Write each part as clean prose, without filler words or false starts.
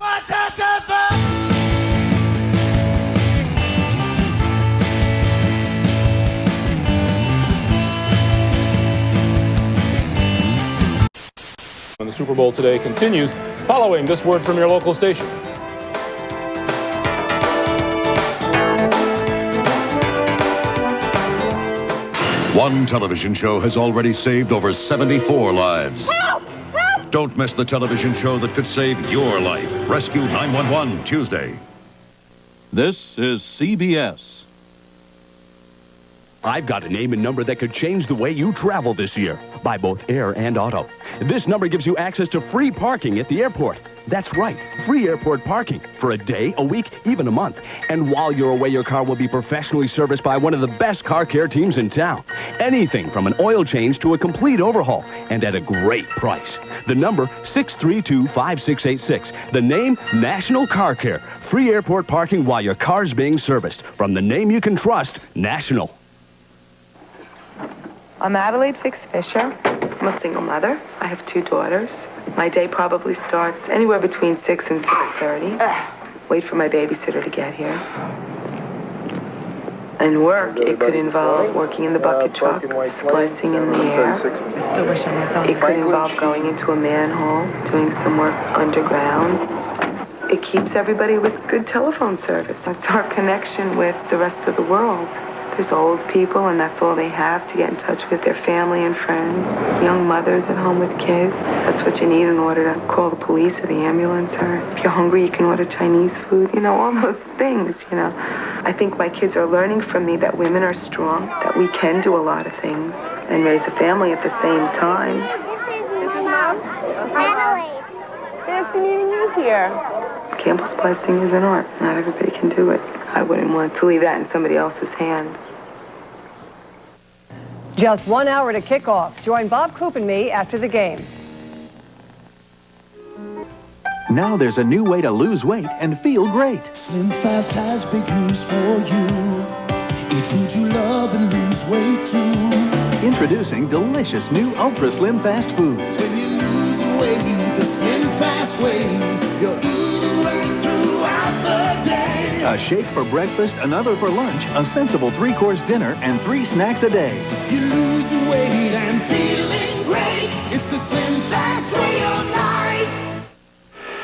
And the Super Bowl today continues following this word from your local station. One television show has already saved over 74 lives. Help! Help! Don't miss the television show that could save your life. Rescue 911, Tuesday. This is CBS. I've got a name and number that could change the way you travel this year. By both air and auto. This number gives you access to free parking at the airport. That's right, free airport parking for a day, a week, even a month. And while you're away, your car will be professionally serviced by one of the best car care teams in town. Anything from an oil change to a complete overhaul, and at a great price. The number, 632-5686. The name, National Car Care. Free airport parking while your car's being serviced. From the name you can trust, National. I'm Adelaide Fix-Fisher. I'm a single mother. I have 2 daughters. My day probably starts anywhere between 6 and 6:30. Wait for my babysitter to get here. And work, it could involve working in the bucket truck, splicing in the air. I still wish I was on. It could involve going into a manhole, doing some work underground. It keeps everybody with good telephone service. That's our connection with the rest of the world. There's old people, and that's all they have to get in touch with their family and friends. Young mothers at home with kids. That's what you need in order to call the police or the ambulance. Or if you're hungry, you can order Chinese food. You know, all those things, you know. I think my kids are learning from me that women are strong, that we can do a lot of things, and raise a family at the same time. Nice to meeting you here. Candle splicing is an art. Not everybody can do it. I wouldn't want to leave that in somebody else's hands. Just 1 hour to kick off. Join Bob Coop and me after the game. Now there's a new way to lose weight and feel great. Slim Fast has big news for you. Eat food you love and lose weight too. Introducing delicious new Ultra Slim Fast foods. When you lose weight the Slim Fast way, you're eating right throughout the day. A shake for breakfast, another for lunch, a sensible 3-course dinner, and 3 snacks a day. You lose weight and feeling great. It's the Slim Fast way of life.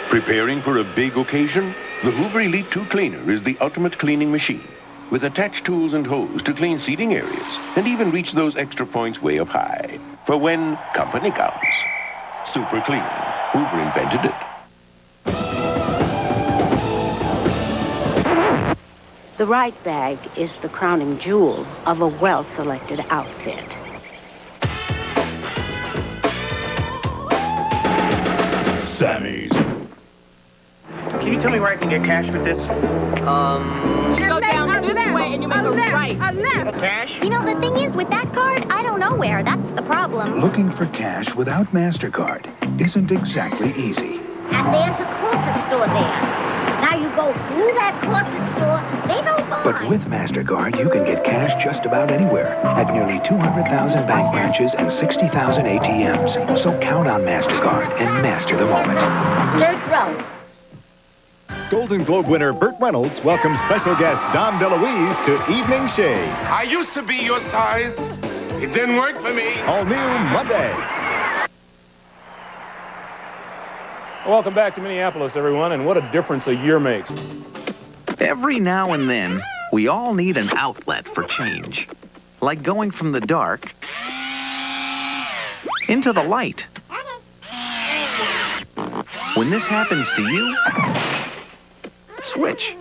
Preparing for a big occasion? The Hoover Elite 2 Cleaner is the ultimate cleaning machine, with attached tools and hose to clean seating areas and even reach those extra points way up high for when company comes. Super clean. Hoover invented it. The right bag is the crowning jewel of a well-selected outfit. Sammy's. Can you tell me where I can get cash with this? You go down this way and you make a right. Cash? You know, the thing is, with that card, I don't know where. That's the problem. Looking for cash without MasterCard isn't exactly easy. And there's a corset store there. Now you go through that corset store, they don't mind. But with MasterCard, you can get cash just about anywhere at nearly 200,000 bank branches and 60,000 ATMs. So count on MasterCard and master the moment. Third row. Golden Globe winner Burt Reynolds welcomes special guest Dom DeLuise to Evening Shade. I used to be your size. It didn't work for me. All new Monday. Welcome back to Minneapolis, everyone, and what a difference a year makes. Every now and then, we all need an outlet for change. Like going from the dark into the light. When this happens to you, switch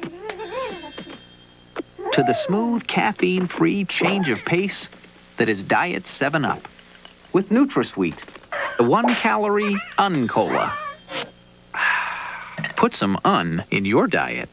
to the smooth, caffeine-free change of pace that is Diet 7-Up with NutraSweet, the 1-calorie un-cola. Put some un in your diet.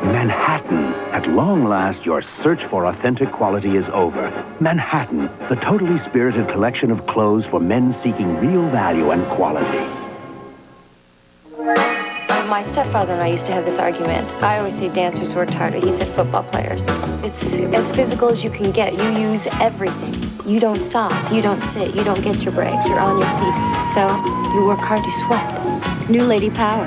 Manhattan, at long last. last, your search for authentic quality is over. Manhattan, the totally spirited collection of clothes for men seeking real value and quality. My stepfather and I used to have this argument. I always say dancers worked harder. He said football players. It's as physical as you can get. You use everything. You don't stop. You don't sit. You don't get your breaks. You're on your feet. So you work hard, you sweat. New Lady Power.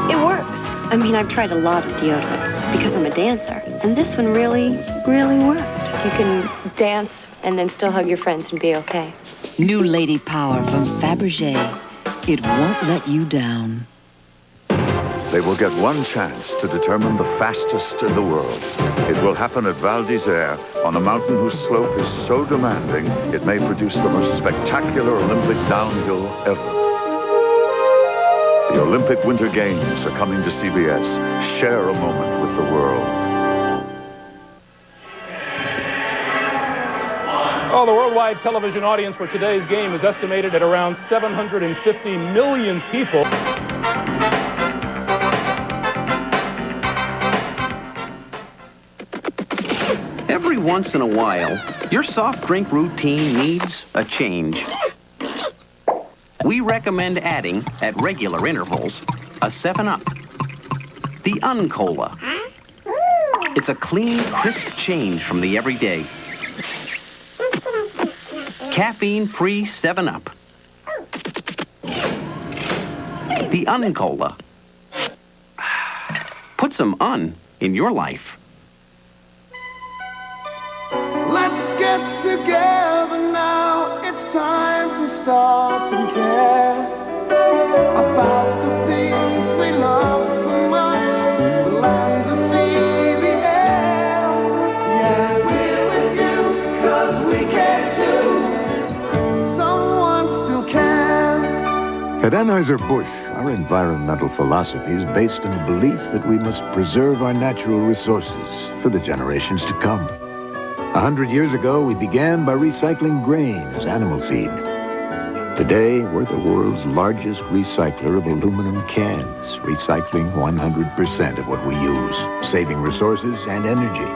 It works. I mean, I've tried a lot of deodorants because I'm a dancer, and this one really, really worked. You can dance and then still hug your friends and be okay. New Lady Power from Fabergé. It won't let you down. They will get one chance to determine the fastest in the world. It will happen at Val d'Isère, on a mountain whose slope is so demanding, it may produce the most spectacular Olympic downhill ever. The Olympic Winter Games are coming to CBS. Share a moment with the world. Oh, the worldwide television audience for today's game is estimated at around 750 million people. Every once in a while, your soft drink routine needs a change. We recommend adding, at regular intervals, a 7-Up. The Uncola. It's a clean, crisp change from the everyday. Caffeine-free 7-Up. The Uncola. Put some un in your life. Let's get together now. It's time to stop and care about the things we love so much. The land, the sea, the air. Yeah, we're with you, 'cause we care too. Someone still can. At Anheuser-Busch, our environmental philosophy is based on the belief that we must preserve our natural resources for the generations to come. 100 years ago, we began by recycling grain as animal feed. Today, we're the world's largest recycler of aluminum cans, recycling 100% of what we use, saving resources and energy.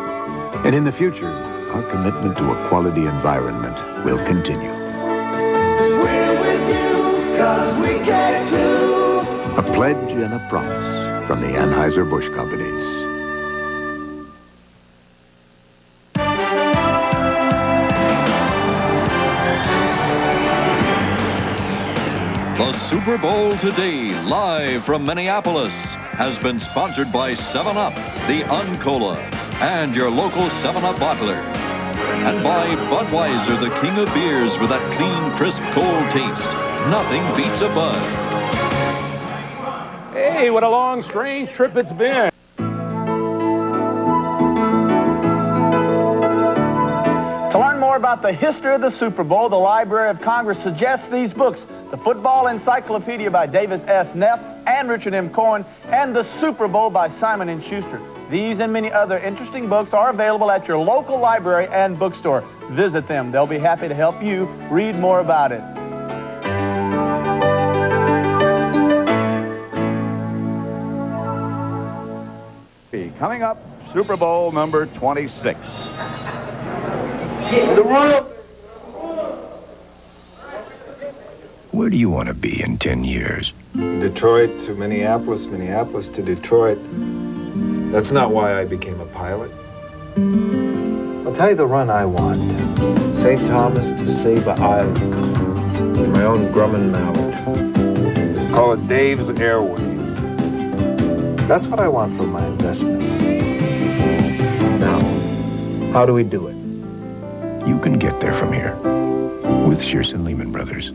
And in the future, our commitment to a quality environment will continue. We're with you, 'cause we care too. A pledge and a promise from the Anheuser-Busch companies. The Super Bowl today, live from Minneapolis, has been sponsored by 7-Up, the Uncola, and your local 7-Up bottler. And by Budweiser, the king of beers with that clean, crisp, cold taste. Nothing beats a Bud. Hey, what a long, strange trip it's been. To learn more about the history of the Super Bowl, the Library of Congress suggests these books: The Football Encyclopedia by Davis S. Neff and Richard M. Cohen, and The Super Bowl by Simon & Schuster. These and many other interesting books are available at your local library and bookstore. Visit them. They'll be happy to help you read more about it. Coming up, Super Bowl number 26. The world. Where do you want to be in 10 years? Detroit to Minneapolis, Minneapolis to Detroit. That's not why I became a pilot. I'll tell you the run I want. St. Thomas to Saba Island. My own Grumman Mallard. Call it Dave's Airways. That's what I want for my investments. Now, how do we do it? You can get there from here with Shearson Lehman Brothers.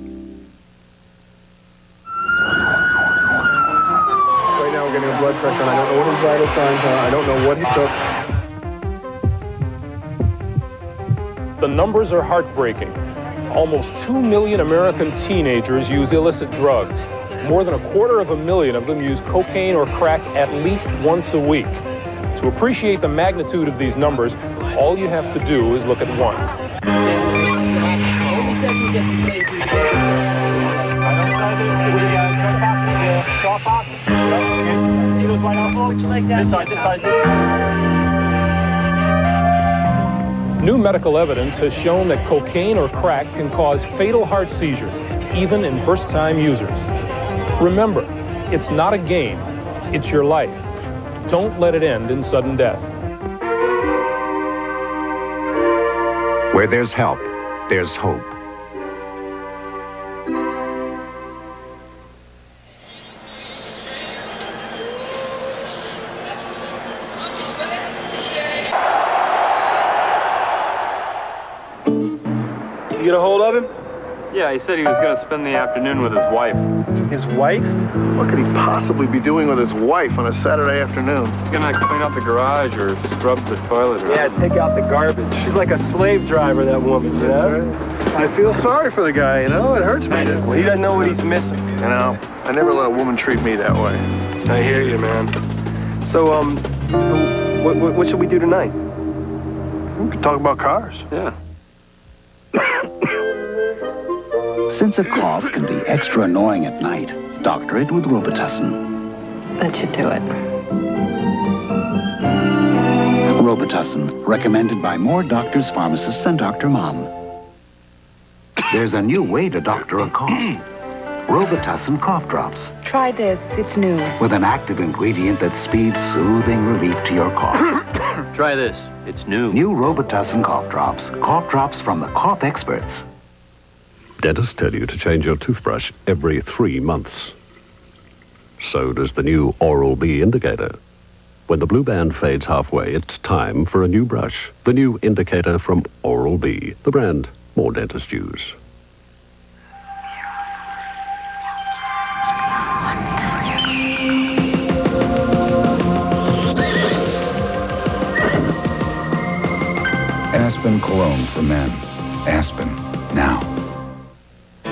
Right now we're getting a blood pressure, and I don't know what his vital signs are. I don't know what he took. The numbers are heartbreaking. Almost 2 million American teenagers use illicit drugs. More than 250,000 of them use cocaine or crack at least once a week. To appreciate the magnitude of these numbers, all you have to do is look at one. This side, this side, this side. New medical evidence has shown that cocaine or crack can cause fatal heart seizures, even in first-time users. Remember, it's not a game, it's your life. Don't let it end in sudden death. Where there's help, there's hope. You get a hold of him? Yeah, he said he was going to spend the afternoon with his wife. His wife? What could he possibly be doing with his wife on a Saturday afternoon? He's going to clean up the garage or scrub the toilet. Or Yeah, take out the garbage. She's like a slave driver, that woman, you know? I feel sorry for the guy, you know? It hurts me. Well, he doesn't know what he's missing. You know, I never let a woman treat me that way. I hear you, man. So, what should we do tonight? We could talk about cars. Yeah. Since a cough can be extra annoying at night, doctor it with Robitussin. That should do it. Robitussin, recommended by more doctors, pharmacists, and Dr. Mom. There's a new way to doctor a cough. Robitussin cough drops. Try this. It's new. With an active ingredient that speeds soothing relief to your cough. Try this. It's new. New Robitussin cough drops. Cough drops from the cough experts. Dentists tell you to change your toothbrush every 3 months. So does the new Oral-B indicator. When the blue band fades halfway, it's time for a new brush. The new indicator from Oral-B, the brand more dentists use. Aspen Cologne for men. Aspen, now.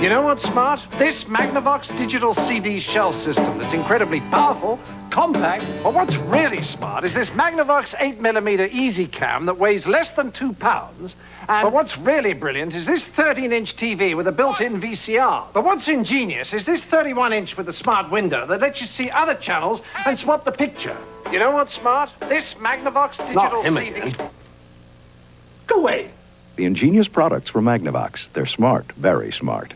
You know what's smart? This Magnavox digital CD shelf system that's incredibly powerful, compact, but what's really smart is this Magnavox 8mm Easy Cam that weighs less than 2 pounds. But what's really brilliant is this 13-inch TV with a built-in VCR. But what's ingenious is this 31-inch with a smart window that lets you see other channels and swap the picture. You know what's smart? This Magnavox digital CD... Go away. The ingenious products from Magnavox. They're smart, very smart.